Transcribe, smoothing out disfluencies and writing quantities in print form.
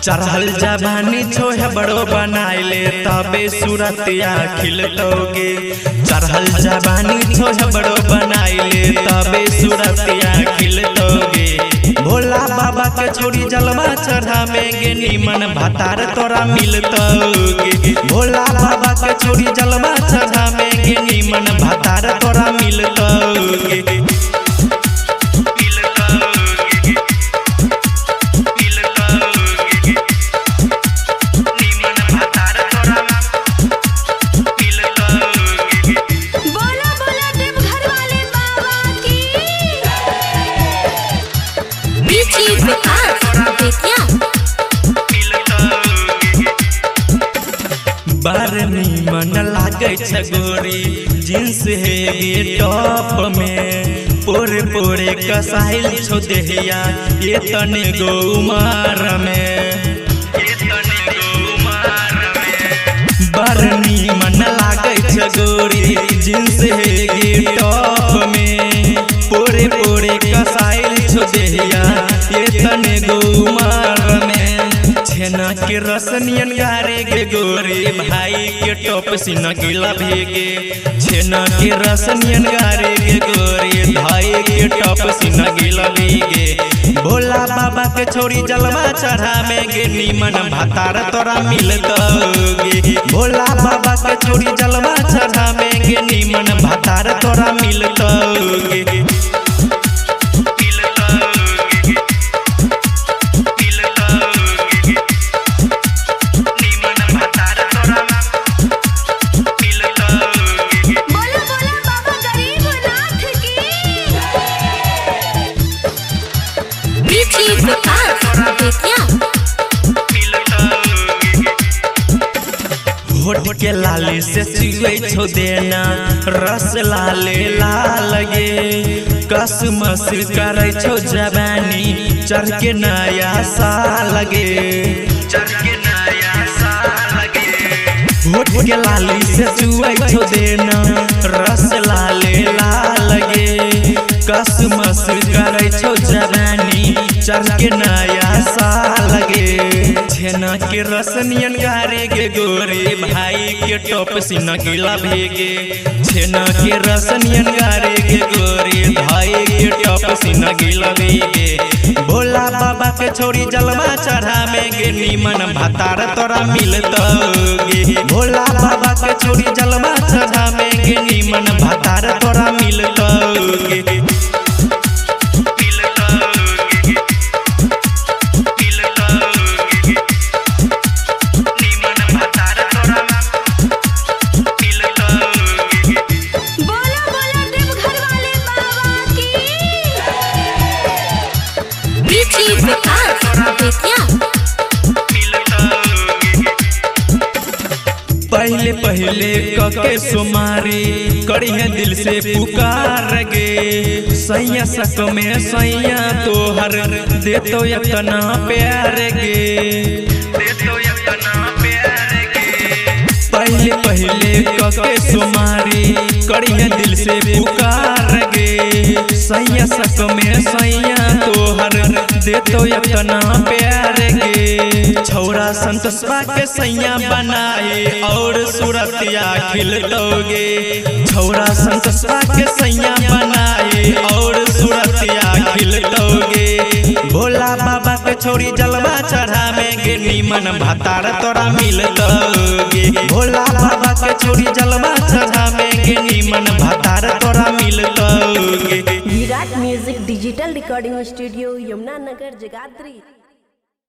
चढ़ल जवानी छोहे बड़ो बनाइले तबे सूरतिया खिलतोगे। चढ़ल जवानी छोहे बड़ो बनाइले तबे सूरतिया खिलतोगे। भोला बाबा के छोड़ी जलवा चढ़ावेंगे नीमन भातार तोरा मिलतोगे। भोला बाबा के छोड़ी जलवा चढ़ावेंगे नीमन भातार तोरा मिलतोगे। बारनी मन लागे गोरी जींस है टॉप में पोरे पोरे कसाइल छो देहिया ये तने गो उमार में। बारनी मन लागे गोरी जींस है टॉप में पोरे पोरे कसाइल छो देहिया ये तने गो उमार में। छेना के रसनियन गारे गे गोरी भाई के टॉप सीना गिला भेगे। छेना के रसनियन गारे गे गोरी भाई के टॉप सीना गिला भेगे। भोला बाबा के छोड़ी जलवा चढ़ावेंगे नीमन भातार तोरा मिलतोगे। भोला बाबा के छोड़ी जलवा चढ़ावेंगे नीमन भातार तोरा मिलतोगे। होठ के लाली से चुए छो देना रस लाले लाल गे। कसमस करे छो जवानी चढ़ के नया साल गे। होठ के लाली से चुए छो देना रस लाले लाल गे। कसमस करे छो जवानी चढ़ के नया साल गे। छेना के रसनियन गारे गे गोरी भाई के टॉप सीना गिला भेगे। छेना के रसनियन गारे गे गोरी भाई के टॉप सीना गिला भेगे। भोला बाबा के छोड़ी जलवा चढ़ावेंगे नीमन भातार तोरा मिलतोगे। भोला बाबा के छोड़ी जलवा चढ़ावेंगे नीमन भातार तोरा मिलतोगे। पहले पहले कके सुमारी करी है दिल से पुकार गे। सैया सक में सैया तोहर दे तो यतना प्यार गे। पहले पहले कके सुमारी करी है दिल से पुकार गे। सैया सक में सैया तोहर दे तो यतना प्यार गे। छौरा संतोषवा के सैया बनाए और सूरतिया खिलतोगे। छौरा संतोषवा के सैया बनाए और सूरतिया खिलतोगे। भोला बाबा के छोड़ी जलवा चढ़ावेंगे नीमन भातार तोरा मिलतोगे। भोला बाबा के छोड़ी जलवा चढ़ावेंगे नीमन भातार तोरा मिलतोगे। Virat music digital recording studio Yamuna Nagar Jagadhri.